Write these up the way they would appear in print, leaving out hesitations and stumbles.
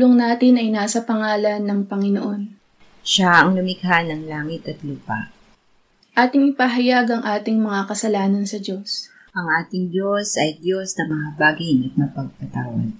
pagtulong natin ay nasa pangalan ng Panginoon. Siya ang lumikha ng langit at lupa. Ating ipahayag ang ating mga kasalanan sa Diyos. Ang ating Diyos ay Diyos na mahabagin at mapagpatawad.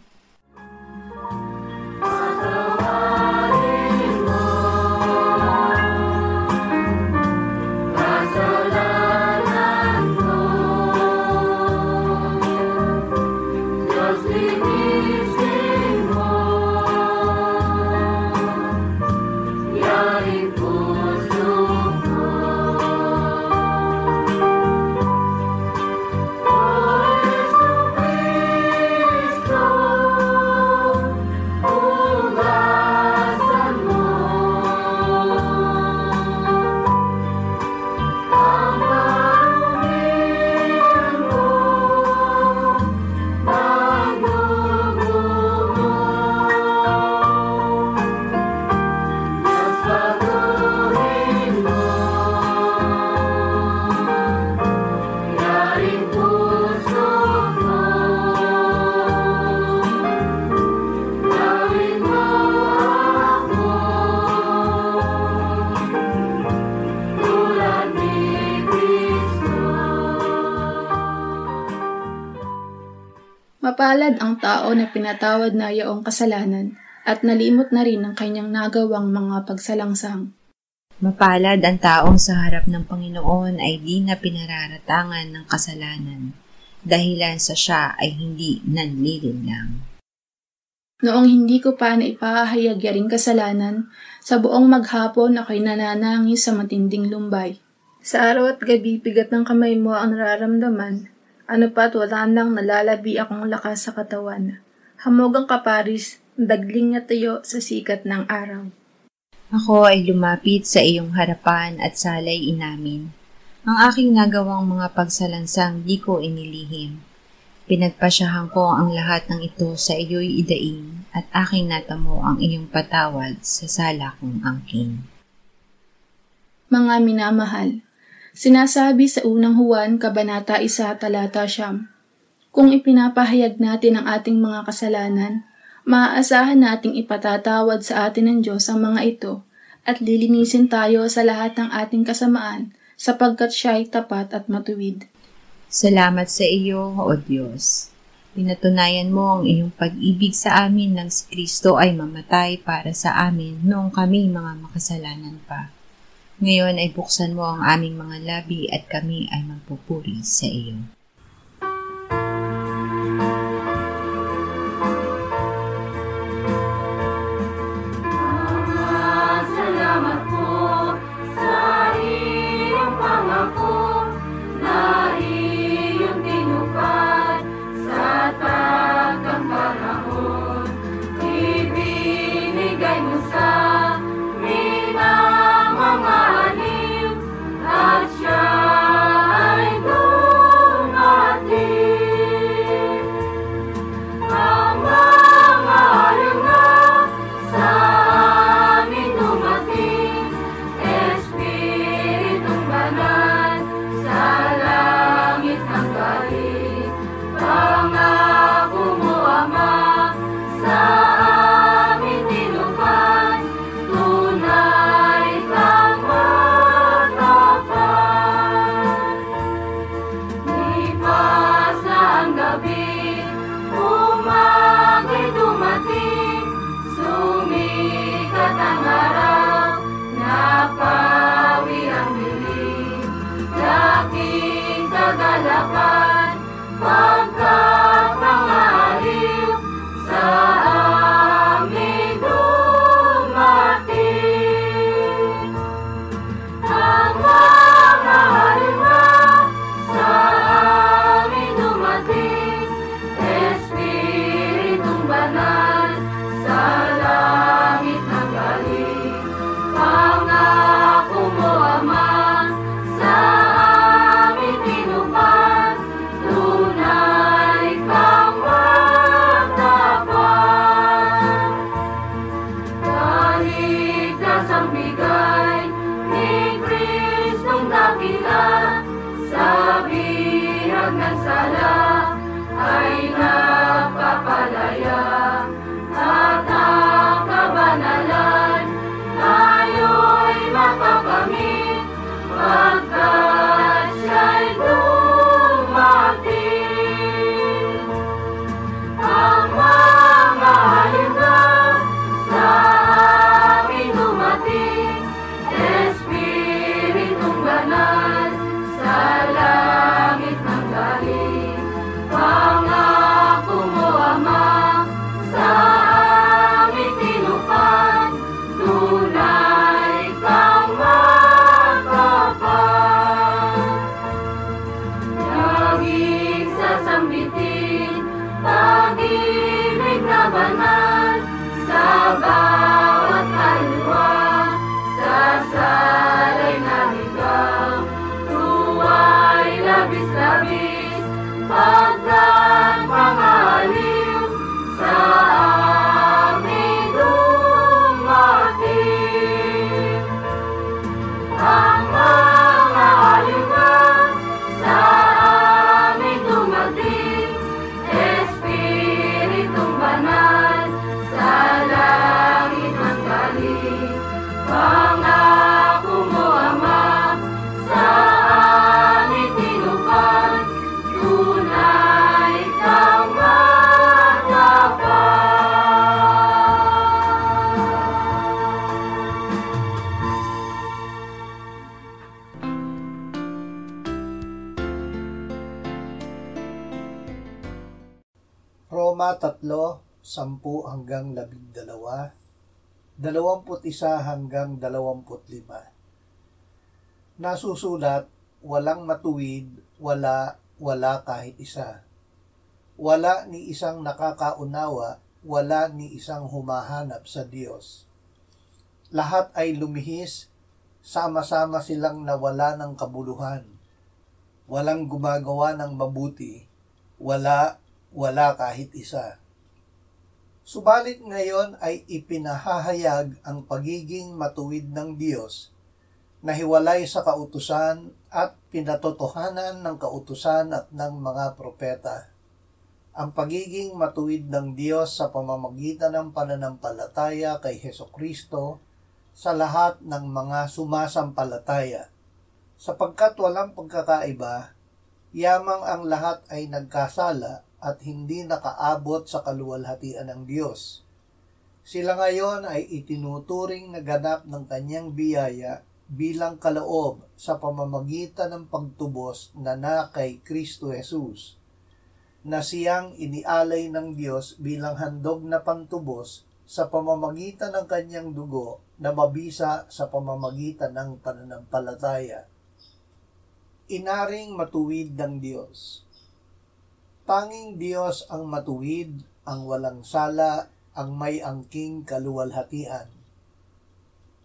Mapalad ang tao na pinatawad na iyong kasalanan at nalimot na rin ang kanyang nagawang mga pagsalangsang. Mapalad ang taong sa harap ng Panginoon ay di na pinararatangan ng kasalanan, dahilan sa siya ay hindi nanlilinlang. Noong hindi ko pa naipahayag yaring kasalanan, sa buong maghapon ako'y nananangis sa matinding lumbay. Sa araw at gabi, bigat ng kamay mo ang nararamdaman. Ano pa't wala nang nalalabi akong lakas sa katawan. Hamog ang kaparis, dagling na tayo sa sikat ng araw. Ako ay lumapit sa iyong harapan at salay inamin. Ang aking nagawang mga pagsalansang di ko inilihim. Pinagpasyahan ko ang lahat ng ito sa iyo'y idaing at aking natamo ang iyong patawad sa sala kong angkin. Mga minamahal, sinasabi sa unang Juan, Kabanata 1, Talata 9, kung ipinapahayag natin ang ating mga kasalanan, maaasahan nating ipatatawad sa atin ng Diyos ang mga ito at lilinisin tayo sa lahat ng ating kasamaan sapagkat siya'y tapat at matuwid. Salamat sa iyo, O Diyos. Pinatunayan mo ang iyong pag-ibig sa amin nang si Kristo ay mamatay para sa amin noong kami mga makasalanan pa. Ngayon ay buksan mo ang aming mga labi at kami ay magpupuri sa iyo. Salamat po sa iyong pangako na iyong tinupad sa tagang panahon. Ibinigay mo sa mga aliw at siya ay dumating. langit ng galing. Pangako mo, Ama, sa amin tinupad, tunay kang matapat. Laging sasambitin, pag-ibig na banal, sa bawat kaluluwa, sa salay na ligaw, tuwa'y labis-labis, pagkat pangaliw sa amin dumating. Ang mga aliwan sa amin dumating, Espiritong Banal, sa langit ng galing. Pangako mo, Ama, sa amin tinupad, tunay kang matapat. Roma 3:10-12, 21 hanggang 25. Nasusulat, walang matuwid, wala kahit isa. Wala ni isang nakakaunawa, wala ni isang humahanap sa Diyos. Lahat ay lumihis, sama-sama silang nawala ng kabuluhan. Walang gumagawa ng mabuti, wala kahit isa. Subalit ngayon ay ipinahahayag ang pagiging matuwid ng Diyos na hiwalay sa kautusan at pinatotohanan ng kautusan at ng mga propeta. Ang pagiging matuwid ng Diyos sa pamamagitan ng pananampalataya kay Hesukristo sa lahat ng mga sumasampalataya. Sapagkat walang pagkakaiba, yamang ang lahat ay nagkasala at hindi nakaabot sa kaluwalhatian ng Diyos. Sila ngayon ay itinuturing na ganap ng kanyang biyaya bilang kaloob sa pamamagitan ng pagtubos na kay Kristo Jesus, na siyang inialay ng Diyos bilang handog na pantubos sa pamamagitan ng kanyang dugo na mabisa sa pamamagitan ng pananampalataya. Inaring matuwid ng Diyos. Tanging Diyos ang matuwid, ang walang sala, ang may angking kaluwalhatian.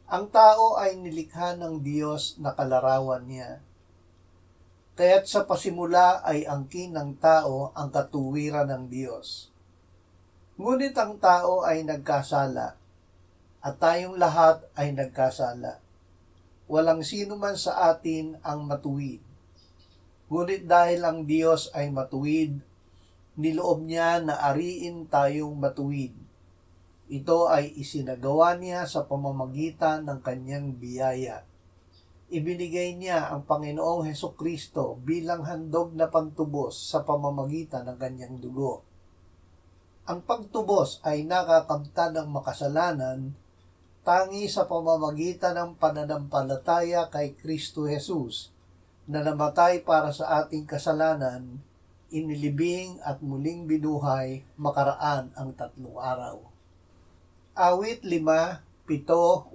Ang tao ay nilikha ng Diyos na kalarawan niya. Kaya't sa pasimula ay angkin ng tao ang katuwiran ng Diyos. Ngunit ang tao ay nagkasala, at tayong lahat ay nagkasala. Walang sino man sa atin ang matuwid. Ngunit dahil ang Diyos ay matuwid, niloob niya na ariin tayong matuwid. Ito ay isinagawa niya sa pamamagitan ng kanyang biyaya. Ibinigay niya ang Panginoong Hesukristo bilang handog na pantubos sa pamamagitan ng kanyang dugo. Ang pagtubos ay nakakamtan ng makasalanan tangi sa pamamagitan ng pananampalataya kay Kristo Jesus, na namatay para sa ating kasalanan, inilibing at muling binuhay makaraan ang 3 araw. Awit 5, 7, 8,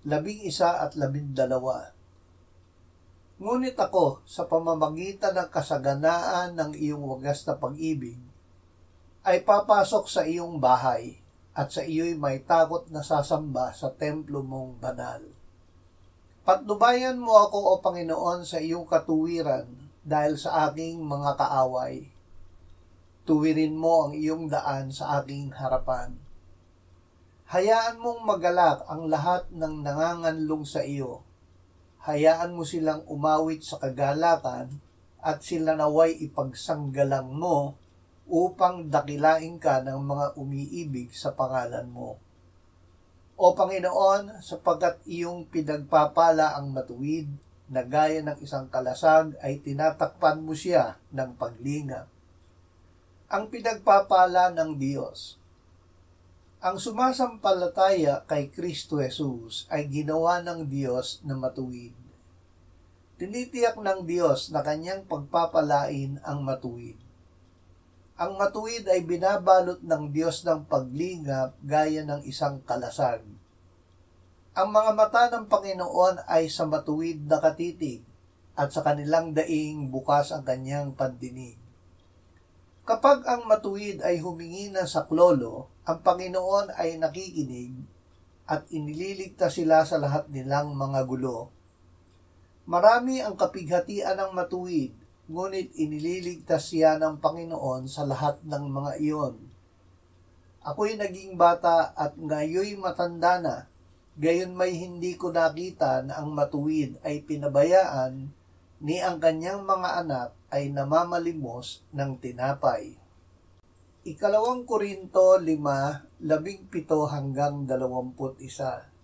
11 at 12. Ngunit ako, sa pamamagitan ng kasaganaan ng iyong wagas na pag-ibig, ay papasok sa iyong bahay at sa iyo'y may takot na sasamba sa templo mong banal. Patnubayan mo ako, O Panginoon, sa iyong katuwiran dahil sa aking mga kaaway. Tuwirin mo ang iyong daan sa aking harapan. Hayaan mong magalak ang lahat ng nanganganlong sa iyo. Hayaan mo silang umawit sa kagalakan at sila naway ipagsanggalang mo upang dakilain ka ng mga umiibig sa pangalan mo. O Panginoon, sapagkat iyong pinagpapala ang matuwid, na gaya ng isang kalasag ay tinatakpan mo siya ng paglingap. Ang pinagpapala ng Diyos. Ang sumasampalataya kay Kristo Jesus ay ginawa ng Diyos na matuwid. Tinitiyak ng Diyos na kanyang pagpapalain ang matuwid. Ang matuwid ay binabalot ng Diyos ng paglingap gaya ng isang kalasag. Ang mga mata ng Panginoon ay sa matuwid na katitig, at sa kanilang daing bukas ang kanyang pandinig. Kapag ang matuwid ay humingi ng saklolo, ang Panginoon ay nakikinig at inililigtas sila sa lahat nilang mga gulo. Marami ang kapighatian ng matuwid, ngunit inililigtas siya ng Panginoon sa lahat ng mga iyon. Ako'y naging bata at ngayoy matanda na, gayon may hindi ko nakita na ang matuwid ay pinabayaan ni ang kanyang mga anak ay namamalimos ng tinapay. 2 Korinto 5:17-21.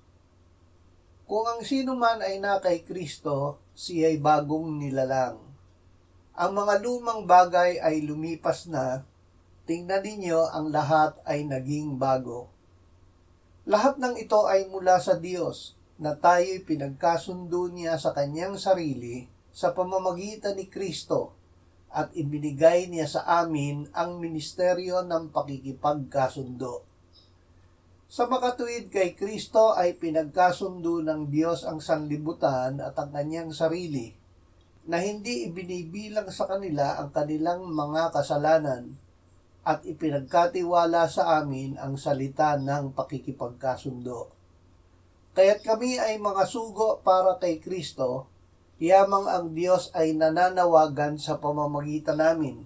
Kung ang sino man ay na kay Kristo, siya'y bagong nilalang. Ang mga lumang bagay ay lumipas na, tingnan ninyo ang lahat ay naging bago. Lahat ng ito ay mula sa Diyos, na tayo'y pinagkasundo niya sa kanyang sarili sa pamamagitan ni Kristo at ibinigay niya sa amin ang ministeryo ng pakikipagkasundo. Sa makatuwid kay Kristo ay pinagkasundo ng Diyos ang sanlibutan at ang kanyang sarili, na hindi ibinibilang sa kanila ang kanilang mga kasalanan at ipinagkatiwala sa amin ang salita ng pakikipagkasundo. Kaya't kami ay mga sugo para kay Kristo, yamang ang Diyos ay nananawagan sa pamamagitan namin.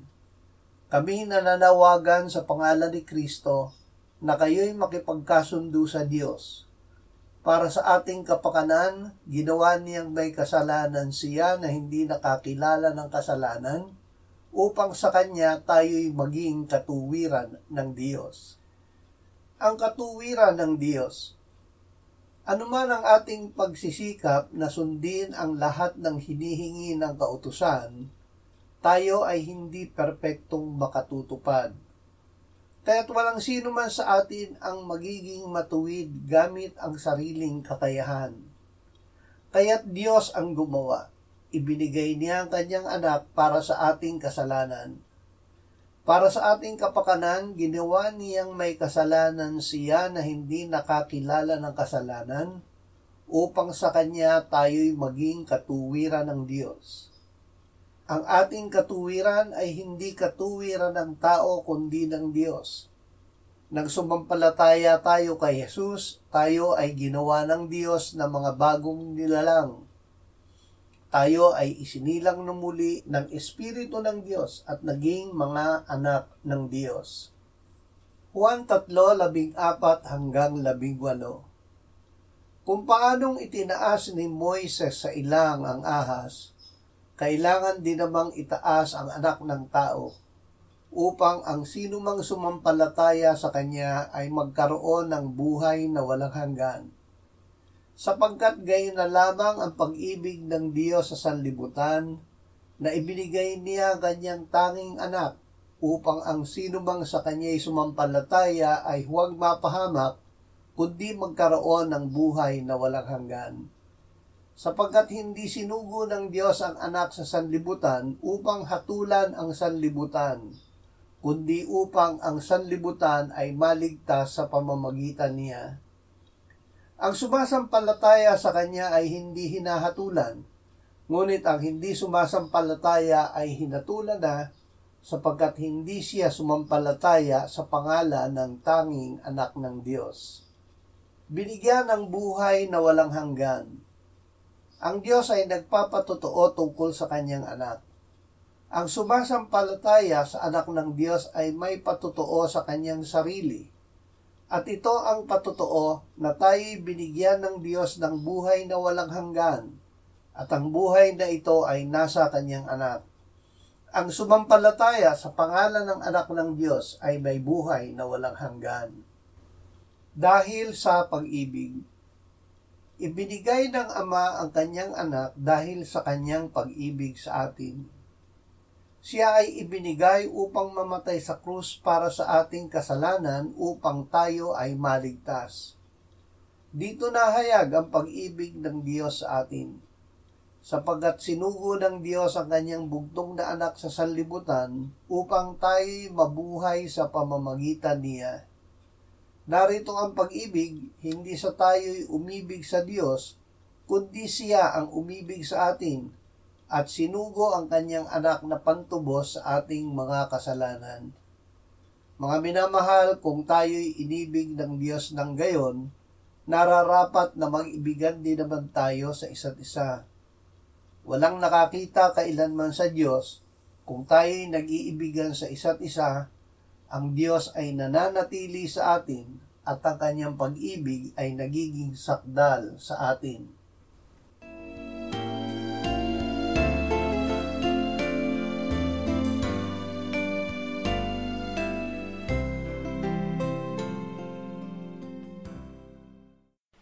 Kami nananawagan sa pangalan ni Kristo na kayo'y makipagkasundo sa Diyos. Para sa ating kapakanan, ginawa niyang may kasalanan siya na hindi nakakilala ng kasalanan, upang sa Kanya tayo'y maging katuwiran ng Diyos. Ang katuwiran ng Diyos. Anuman ang ating pagsisikap na sundin ang lahat ng hinihingi ng kautusan, tayo ay hindi perpektong makatutupad. Kaya't walang sino man sa atin ang magiging matuwid gamit ang sariling kakayahan. Kaya't Diyos ang gumawa. Ibinigay niya ang kanyang anak para sa ating kasalanan. Para sa ating kapakanan, ginawa niyang may kasalanan siya na hindi nakakilala ng kasalanan, upang sa kanya tayo'y maging katuwiran ng Diyos. Ang ating katuwiran ay hindi katuwiran ng tao kundi ng Diyos. Nang sumampalataya tayo kay Jesus, tayo ay ginawa ng Diyos na mga bagong nilalang. Tayo ay isinilang na muli ng Espiritu ng Diyos at naging mga anak ng Diyos. Juan 3:14-18. Kung paanong itinaas ni Moises sa ilang ang ahas, kailangan din namang itaas ang anak ng tao, upang ang sinumang sumampalataya sa kanya ay magkaroon ng buhay na walang hanggan. Sapagkat gayon na lamang ang pag-ibig ng Diyos sa sanlibutan, na ibinigay niya kanyang tanging anak, upang ang sinumang sa kanya'y sumampalataya ay huwag mapahamak, kundi magkaroon ng buhay na walang hanggan. Sapagkat hindi sinugo ng Diyos ang anak sa sanlibutan upang hatulan ang sanlibutan, kundi upang ang sanlibutan ay maligtas sa pamamagitan niya. Ang sumasampalataya sa Kanya ay hindi hinahatulan, ngunit ang hindi sumasampalataya ay hinatulan na, sapagkat hindi siya sumampalataya sa pangalan ng tanging anak ng Diyos. Binigyan ng buhay na walang hanggan. Ang Diyos ay nagpapatotoo tungkol sa Kanyang anak. Ang sumasampalataya sa anak ng Diyos ay may patotoo sa Kanyang sarili. At ito ang patotoo na tayo'y binigyan ng Diyos ng buhay na walang hanggan, at ang buhay na ito ay nasa Kanyang anak. Ang sumampalataya sa pangalan ng anak ng Diyos ay may buhay na walang hanggan. Dahil sa pag-ibig. Ibinigay ng Ama ang Kanyang anak dahil sa Kanyang pag-ibig sa atin. Siya ay ibinigay upang mamatay sa krus para sa ating kasalanan upang tayo ay maligtas. Dito nahayag ang pag-ibig ng Diyos sa atin. sapagkat sinugo ng Diyos ang kanyang bugtong na anak sa sanlibutan upang tayo mabuhay sa pamamagitan niya. Narito ang pag-ibig, hindi sa tayo'y umibig sa Diyos, kundi siya ang umibig sa atin at sinugo ang kanyang anak na pantubos sa ating mga kasalanan. Mga minamahal, kung tayo'y inibig ng Diyos ng gayon, nararapat na mag-ibigan din naman tayo sa isa't isa. Walang nakakita kailanman sa Diyos, kung tayo'y nag-iibigan sa isa't isa, ang Diyos ay nananatili sa atin at ang kanyang pag-ibig ay nagiging sakdal sa atin.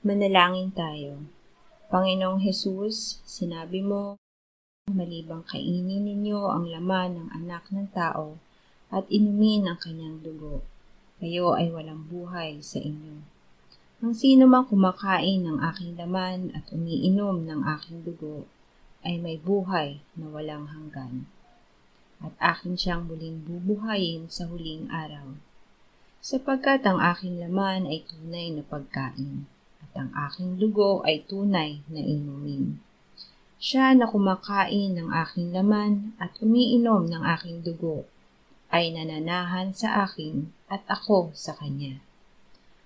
Manalangin tayo. Panginoong Hesus, sinabi mo, malibang kainin ninyo ang laman ng anak ng tao at inumin ang kanyang dugo, kayo ay walang buhay sa inyo. Ang sino mang kumakain ng aking laman at umiinom ng aking dugo ay may buhay na walang hanggan, at akin siyang muling bubuhayin sa huling araw, sapagkat ang aking laman ay tunay na pagkain, at ang aking dugo ay tunay na inumin. Siya na kumakain ng aking laman at umiinom ng aking dugo ay nananahan sa akin at ako sa kanya.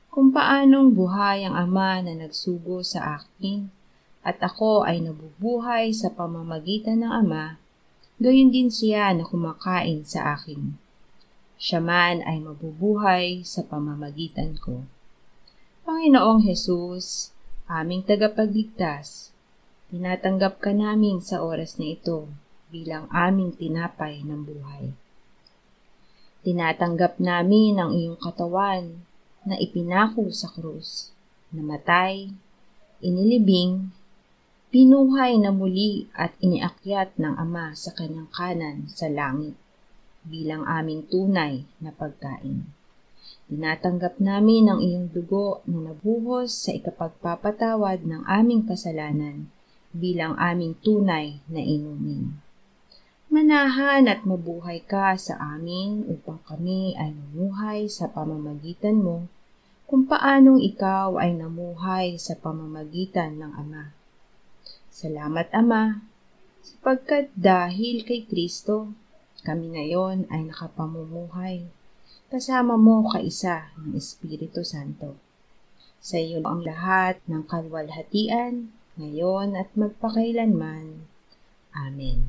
Kung paanong buhay ang Ama na nagsugo sa akin at ako ay nabubuhay sa pamamagitan ng Ama, gayon din siya na kumakain sa akin. Siya man ay mabubuhay sa pamamagitan ko. Panginoong Hesus, aming tagapagligtas, tinatanggap ka namin sa oras na ito bilang aming tinapay ng buhay. Tinatanggap namin ang iyong katawan na ipinako sa krus, namatay, inilibing, pinuhay na muli at iniakyat ng Ama sa kanyang kanan sa langit bilang aming tunay na pagkain. Tinatanggap namin ang iyong dugo na nabuhos sa ikapagpapatawad ng aming kasalanan bilang aming tunay na inumin. Manahan at mabuhay ka sa amin upang kami ay mamuhay sa pamamagitan mo kung paanong ikaw ay namuhay sa pamamagitan ng Ama. Salamat, Ama, sapagkat dahil kay Kristo, kami ngayon ay nakapamumuhay kasama mo kaisa ng Espiritu Santo. Sa iyo ang lahat ng kaluwalhatian, ngayon at magpakailanman. Amen.